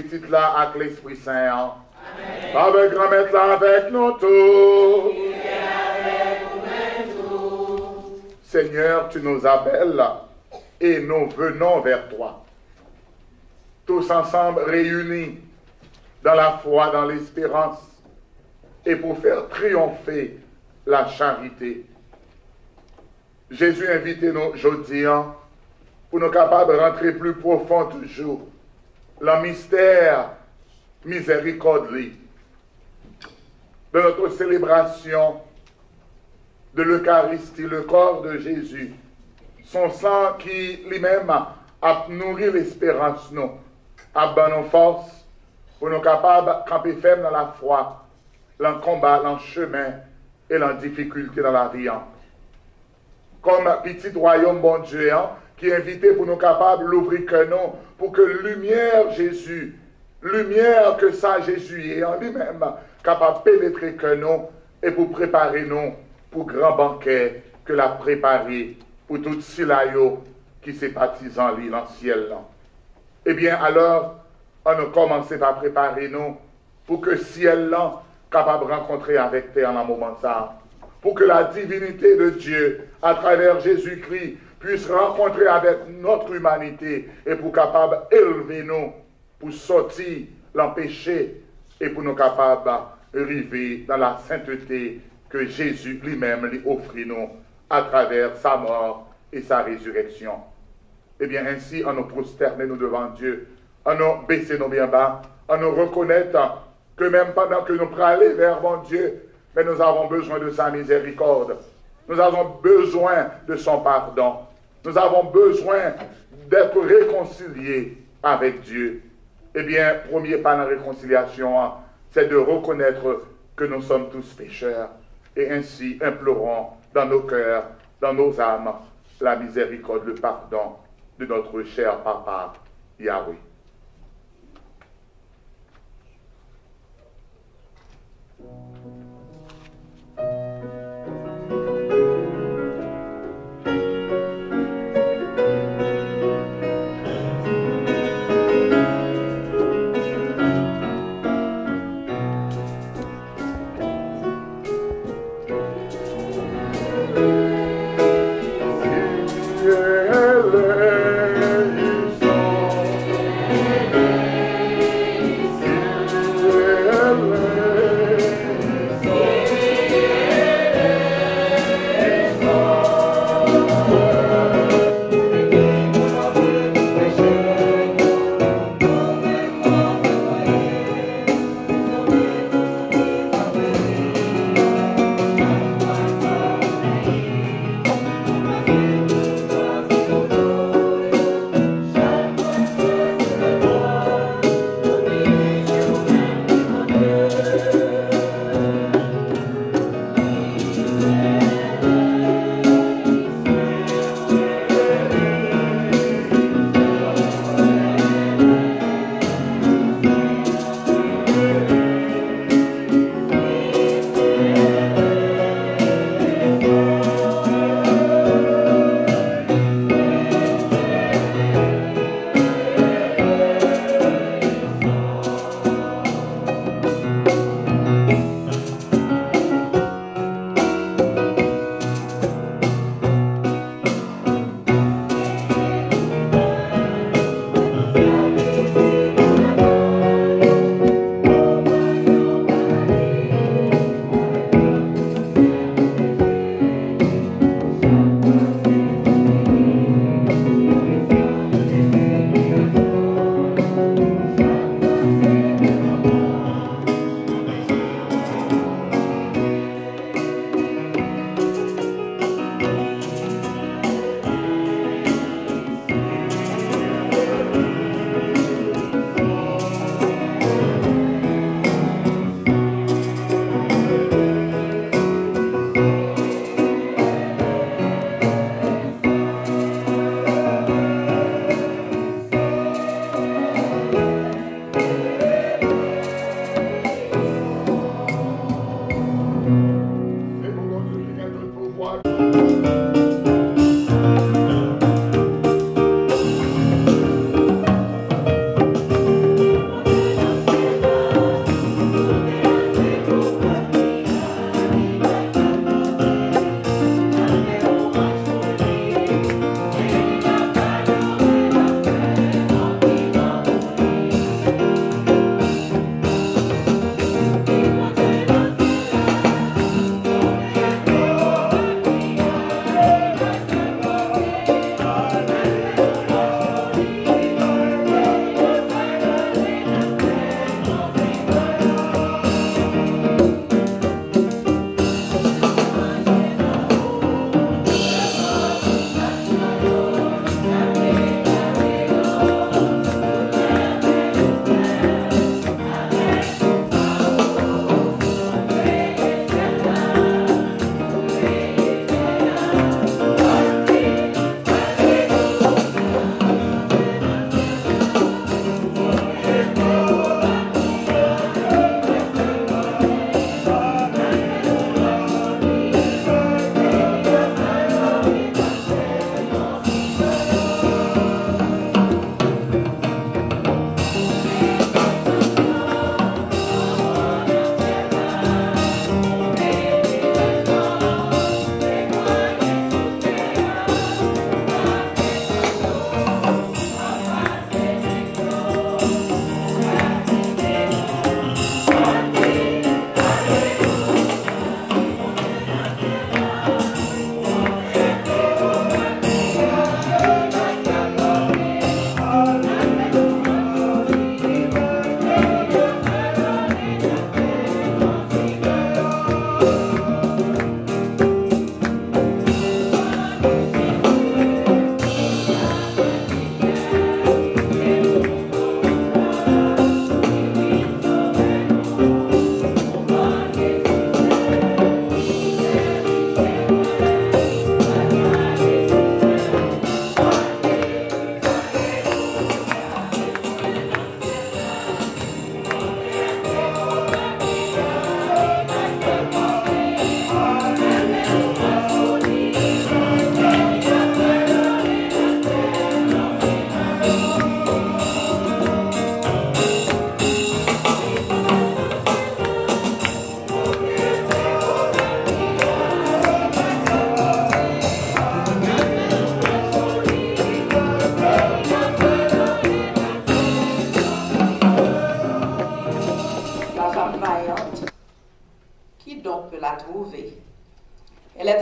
petit là avec l'Esprit Saint. Avec grand maître là avec nous tous. Seigneur, tu nous appelles et nous venons vers toi. Tous ensemble réunis dans la foi, dans l'espérance, et pour faire triompher la charité. Jésus invite-nous aujourd'hui pour nous capables de rentrer plus profond toujours le mystère miséricorde de notre célébration de l'Eucharistie, le corps de Jésus, son sang qui lui-même a nourri l'espérance, nous, a donné nos forces pour nous capables de camper ferme dans la foi, dans le combat, dans le chemin et dans la difficulté dans la vie. Comme petit royaume bon Dieu, qui est invité pour nous capables d'ouvrir que nous, pour que lumière Jésus, lumière que ça Jésus est en lui-même, capable de pénétrer que nous et pour préparer nous pour grand banquet que l'a préparé pour tout Silayo qui s'est baptisé en lui, dans le ciel. Eh bien, alors, on a commencé par préparer nous pour que ciel là capable de rencontrer avec toi en un moment ça. Pour que la divinité de Dieu, à travers Jésus-Christ, puisse rencontrer avec notre humanité et pour capable élever nous, pour sortir l'empêcher et pour nous capables d'arriver dans la sainteté que Jésus lui-même lui offre nous à travers sa mort et sa résurrection. Eh bien, ainsi, on nous prosterner nous devant Dieu, on nous baisser nos bien bas, on nous reconnaître que même pendant que nous aller vers mon Dieu, mais nous avons besoin de sa miséricorde. Nous avons besoin de son pardon. Nous avons besoin d'être réconciliés avec Dieu. Eh bien, premier pas dans la réconciliation, c'est de reconnaître que nous sommes tous pécheurs. Et ainsi, implorons dans nos cœurs, dans nos âmes, la miséricorde, le pardon de notre cher Papa Yahweh.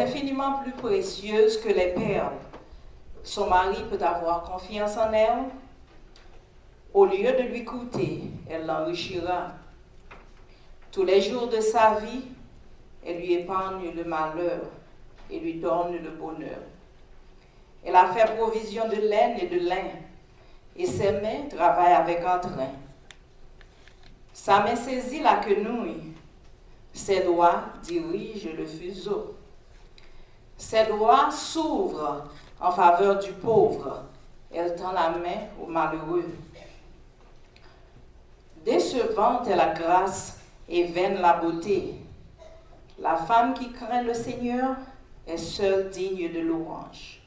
infiniment plus précieuse que les perles. Son mari peut avoir confiance en elle. Au lieu de lui coûter, elle l'enrichira. Tous les jours de sa vie, elle lui épargne le malheur et lui donne le bonheur. Elle a fait provision de laine et de lin, et ses mains travaillent avec entrain. Sa main saisit la quenouille, ses doigts dirigent le fuseau. Ses doigts s'ouvrent en faveur du pauvre, elle tend la main au malheureux. Décevante est la grâce et vaine la beauté. La femme qui craint le Seigneur est seule digne de louange.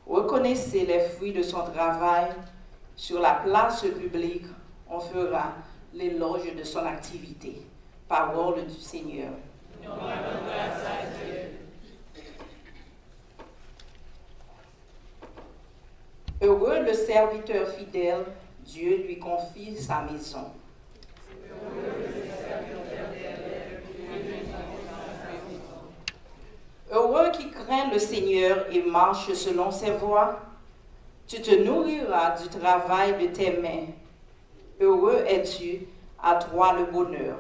Reconnaissez les fruits de son travail. Sur la place publique, on fera l'éloge de son activité. Parole du Seigneur. Heureux le serviteur fidèle, Dieu lui confie sa maison. Heureux qui craint le Seigneur et marche selon ses voies, tu te nourriras du travail de tes mains. Heureux es-tu, à toi le bonheur.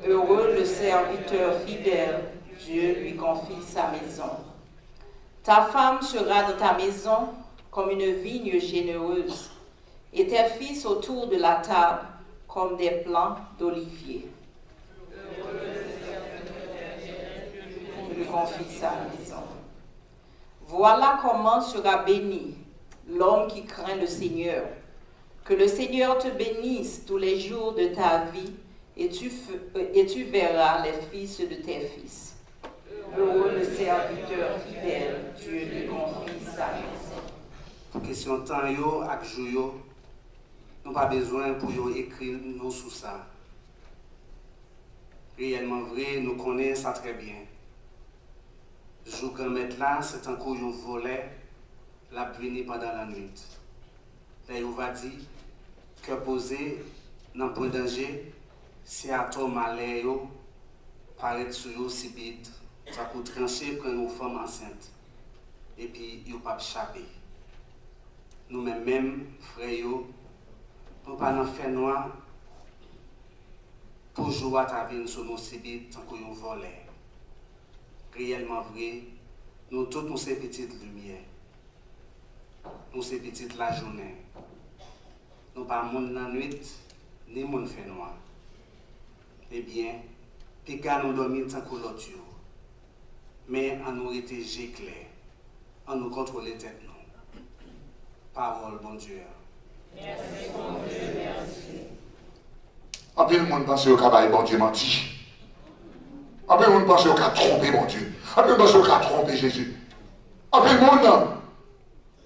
Heureux le serviteur fidèle, Dieu lui confie sa maison. Ta femme sera dans ta maison comme une vigne généreuse, et tes fils autour de la table comme des plants d'olivier. Je lui confie sa maison. Voilà comment sera béni l'homme qui craint le Seigneur. Que le Seigneur te bénisse tous les jours de ta vie, et tu verras les fils de tes fils. Heureux le serviteur fidèle, Dieu lui confie sa maison. Question de temps yo ak jou yo, nous pas besoin pour yo écrire nous sous ça. Réellement vrai, nous connaissons ça très bien. Jour qu'on met là, c'est un coup yon volet, la venir pendant la nuit. Là, il va dire que poser dans point danger, si à toi malais yo, paraît sur yo si vite, ça peut trancher pour une femme enceinte. Et puis, yo pas échapper. Nous-mêmes, frères, nous pas dans faire noir pour jouer à ta vie sur nos cibites tant que nous volons. Réellement vrai, nous tous nous ces petites lumières, nous ces petites la journée. Nous pas monde dans la nuit, ni monde fait noir. Eh bien, puis quand nous dormons tant que l'autre, mais en nous était clair, en nous contrôler tête nous. Parole, bon Dieu. Merci, bon Dieu, merci. En peu le monde pense au travail, bon Dieu menti. En peu le monde pense au cas tromper, bon Dieu. En peu le monde pense au cas tromper Jésus. En peu le monde,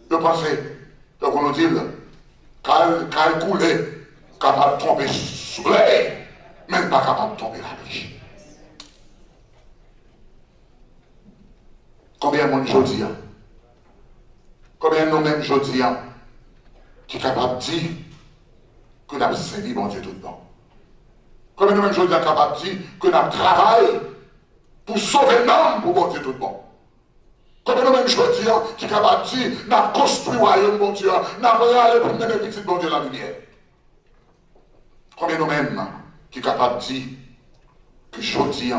je pensais, donc on nous dit, qu'elle coulait, capable de tromper le soleil, même pas capable de tromper la pluie. Combien de monde je dis? Combien de nous-mêmes, je dis, qui est capable de dire que nous avons servi mon Dieu tout le temps? Combien de nous-mêmes, je dis, capable de dire que nous avons travaillé pour sauver l'homme pour mon Dieu tout le temps? Combien de nous-mêmes, je dis, qui est capable de dire nous avons construit le royaume, mon Dieu, nous avons allé pour mener petit bon Dieu dans la lumière? Combien de nous-mêmes, qui est capable de dire que je dis,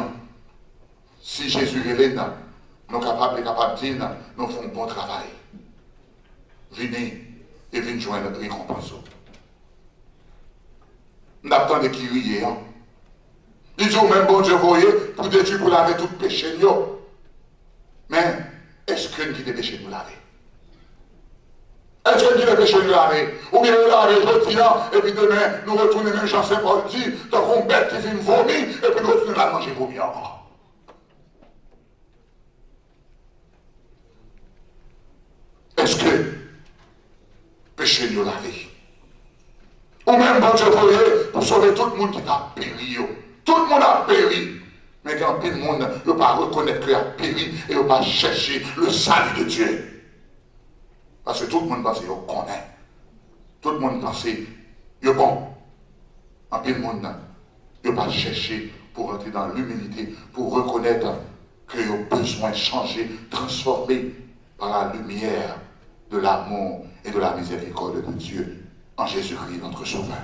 si Jésus est là, nous sommes capables de dire nous faisons un bon travail. Venez et venez joindre notre récompense. Nous attendons qui riait. Il dit même bon Dieu, voyez, pour détruire pour laver tout péché. Mais est-ce que nous avons des péchés nous laver? Est-ce que nous avons des péchés nous laver? Ou bien nous laver aujourd'hui, et puis demain, nous retournons même Jean-Saint-Paul dit, tant qu'on bête qui vient vomir, et puis nous retournons la manger vomir encore. Est-ce que péché nous laver? Ou même, bon Dieu, voyez, pour sauver tout le monde qui a péri. Tout le monde a péri. Mais quand tout le monde ne peut pas reconnaître qu'il a péri et ne peut pas chercher le salut de Dieu. Parce que tout le monde pense qu'il connaît. Tout le monde pense qu'il est bon. En tout le monde ne peut pas chercher pour entrer dans l'humilité, pour reconnaître que vous avez besoin de changer, transformer par la lumière de l'amour et de la miséricorde de Dieu en Jésus-Christ, notre Sauveur.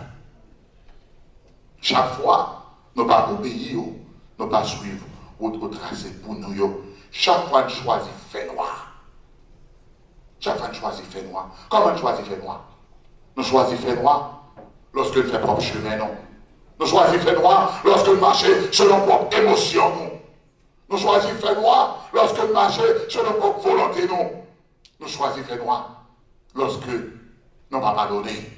Chaque fois, nous ne pas obéir, nous ne pas suivre ou tracer pour nous. Chaque fois, nous choisissons fait noir. Chaque fois, nous choisissons fait noir. Comment nous choisissons fait noir? Nous choisissons fait noir lorsque nous faisons propre chemin, non. Nous choisissons fait noir lorsque nous marchons selon nos propres émotions, non. Nous choisissons fait noir lorsque nous marchons selon nos propres volontés, non. Nous choisissons fait noir lorsque nous n'avons pas donné.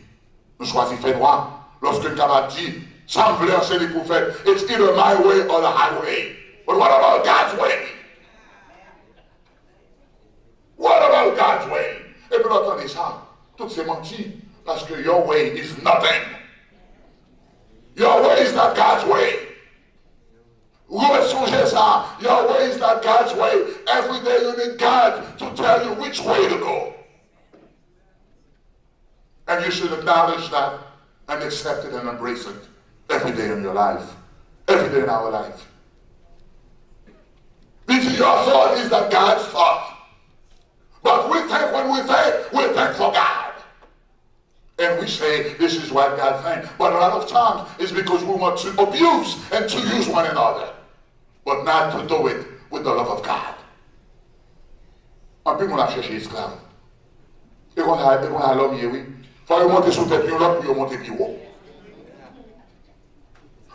Nous choisissons fait noir lorsque nous avons dit, sans vouloir chez les prophètes, it's either my way or the highway. But what about God's way? What about God's way? Et puis vous entendez ça, tout c'est menti, parce que your way is nothing. Your way is not God's way. Vous pouvez songer ça. Your way is not God's way. Every day you need God to tell you which way to go. And you should acknowledge that and accept it and embrace it every day in your life. Every day in our life. Because your thought is not God's thought. But we think when we think for God. And we say, this is what God thinks. But a lot of times, it's because we want to abuse and to use one another. But not to do it with the love of God. Un peu, on a cherché esclave. Et on a l'homme, oui. Il faut monter sous tête, l'autre, puis monter plus haut.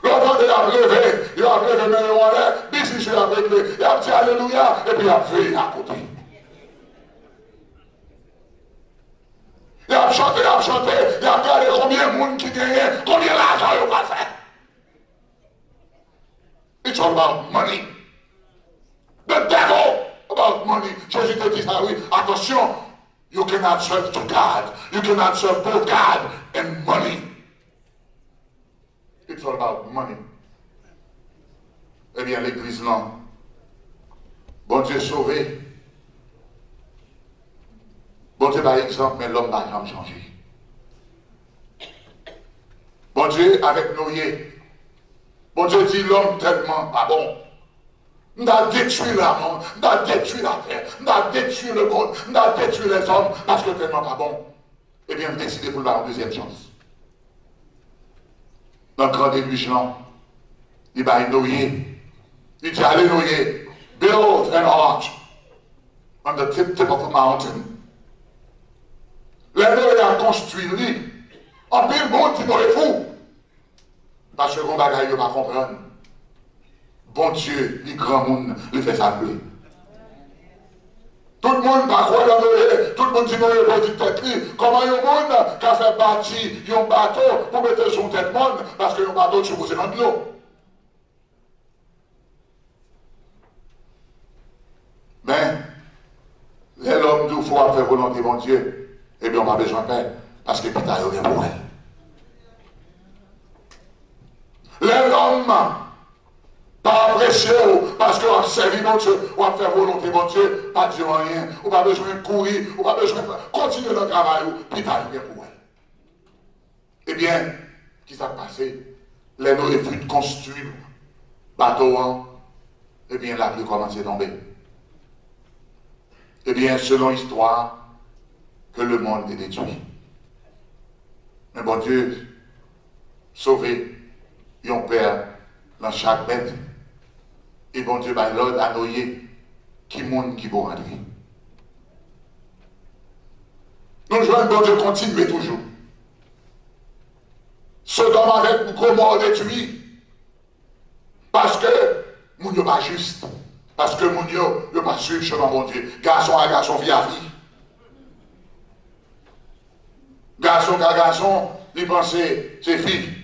L'autre, il a levé, mais on a l'air, this is what il a dit Alléluia, et puis il a veillé à côté. Il a chanté, il a regardé combien de monde qui gagnait, combien d'argent il va faire. It's all about money. The devil about money. Jésus te dit ça, oui. Attention, you cannot serve to God. You cannot serve both God and money. It's all about money. Eh bien, l'église, non. Bon Dieu sauvé. Bon Dieu, par exemple, mais l'homme n'a jamais changé. Bon Dieu, avec Noé. Bon Dieu dit l'homme tellement pas bon. On a détruit la monde, on a détruit la terre, on a détruit le monde, on a détruit les hommes parce que tellement pas bon. Eh bien, on a décidé pour leur deuxième chance. Dans le grand délusion, il va Noé. Il dit allez Noé, build an ark on the tip of a mountain. Les Noé a construit lui. En pile monde qui Noé fou. Parce que mon bagage, il ne va pas comprendre. Bon Dieu, le grand monde, le fait s'appeler. Tout le monde va croire dans Noé, tout le monde dit Noé va dire tête li. Comment il y a un monde qui a fait bâtir un bateau pour mettre sur tête monde parce que un bateau est posé dans l'eau. Mais, l'homme d'où il faut faire volonté, mon Dieu, eh bien, on n'a pas besoin de paix parce que putain, il y a pour elle. L'homme, pas apprécié parce qu'on a servi mon Dieu, on a fait volonté mon Dieu, pas dire rien, on n'a pas besoin de courir, on n'a pas besoin de continuer le travail, puis t'as rien pour elle. Eh bien, qu'est-ce qui s'est passé? Les Noé fut construire bateau, eh bien, la pluie commençait à tomber. Eh bien, selon l'histoire, que le monde est détruit. Mais bon Dieu, sauvé. Et on perd dans chaque bête. Et bon Dieu, l'ordre à Noé, qui monde qui va rentrer. Nous jouons, bon Dieu, continuer toujours. Sodome avec Gomorrhe détruit. Parce que, nous n'est pas juste. Parce que nous ne pas suivre chemin, bon Dieu. Garçon à garçon, fille à fille. Garçon à garçon, il pensait, c'est fille.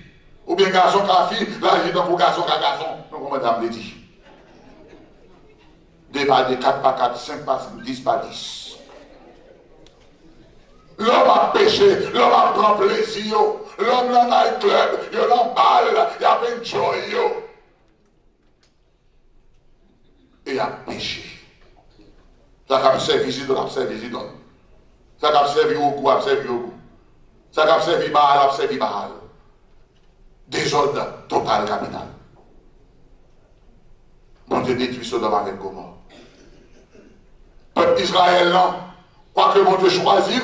Ou bien garçon qu'à fille, là il est pour garçon qu'à garçon. Donc on madame l'a dit. 2 par 2, 4 par 4, 5 par 5, 10 par 10. L'homme a péché, l'homme a pris plaisir, l'homme dans le club, il l'emballe, il a fait joy. Et il a péché. Ça a servi de la servi d'homme. Ça a servi au goût, a servi au goût. Ça a servi mal, a servi mal. Désordre total capital. Bon Dieu détruit Sodome avec Gomorrhe. Peuple Israël, non, quoi que mon Dieu choisit,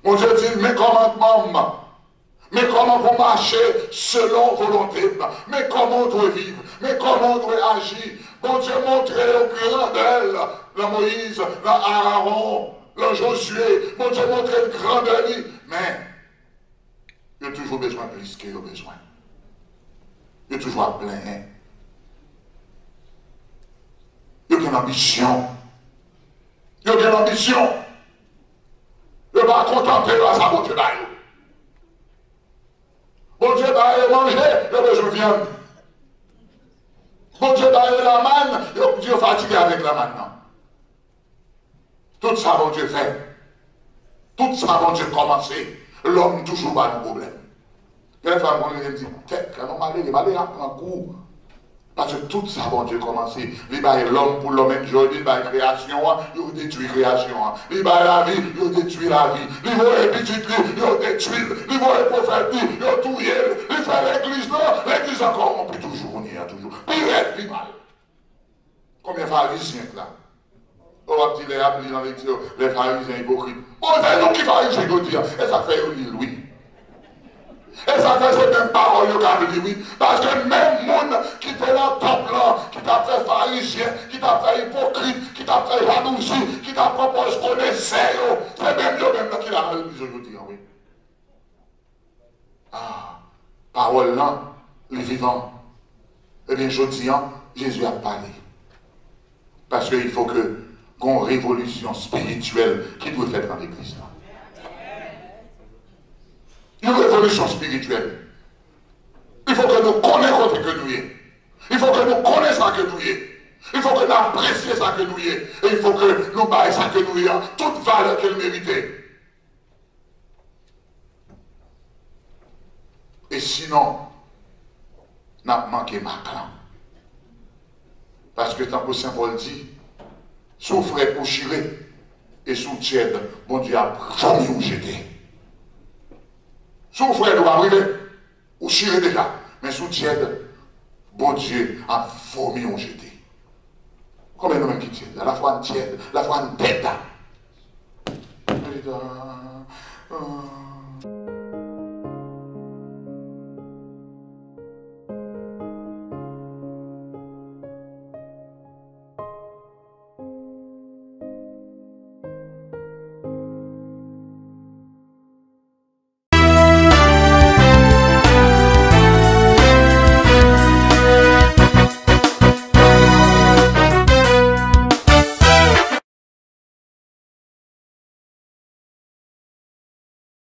mon Dieu dit, mais comment, mais comment vous marcher selon volonté, mais comment on doit vivre, mais comment on doit agir. Bon Dieu montrait au grand d'elle, la Moïse, la Aaron, la Josué, mon Dieu montrait le grand d'elle, mais il y a toujours besoin de plus qu'il y a besoin. Il y a toujours plein. Il y a une ambition. Il y a une ambition. Il ne va pas contenter de sa bon Dieu d'ailleurs. Bon Dieu d'ailleurs manger, il a besoin de viande. Bon Dieu d'ailleurs la manne, il est fatigué avec la manne. Tout ça, bon Dieu fait. Tout ça, bon Dieu commencé. L'homme toujours pas de problème. Les femmes, on dit, tête, quand on m'a dit, il m'a dit, un coup. Parce que tout ça, bon Dieu, commencé. Il va l'homme pour l'homme enjoy, il va la création, il détruit la création. Il va la vie, il détruit la vie. Il va les petits, il détruit. Il va les prophètes, il tout y est. Il fait l'église, non, l'église encore, on peut toujours venir, toujours. Pire, plus mal. Combien de pharisiens là? On va dire les applis dans les pharisiens hypocrites. Bon, c'est nous qui pharisiens, je dire. Et ça fait oui. Et ça fait ces mêmes paroles que dit oui. Parce que même monde qui était dans le temple, qui t'a fait pharisien, qui t'a fait hypocrite, qui t'a fait jalousie, qui t'a proposé connaître, c'est même eux même qui l'a dit aujourd'hui. Oui. Ah, parole là, les vivants. Eh bien, je dis, Jésus a parlé. Parce qu'il faut que qu'on révolution spirituelle qui doit être dans l'église. Une révolution spirituelle. Il faut que nous connaissions ce que nous sommes. Il faut que nous connaissions ce que nous sommes. Il faut que nous apprécions ce que nous sommes. Et il faut que nous baillons ce que nous sommes. Toute valeur qu'elle méritait. Et sinon, nous avons manqué ma clan. Parce que tant que Saint Paul dit, souffrez pour chirer et sous tiède, mon Dieu a jamais où j'étais. Souffrez doit arriver, ou chirer déjà, mais sous tiède, bon Dieu a vomi où j'étais. Combien de gens qui tièdent? La fois une tiède, la fois une tête.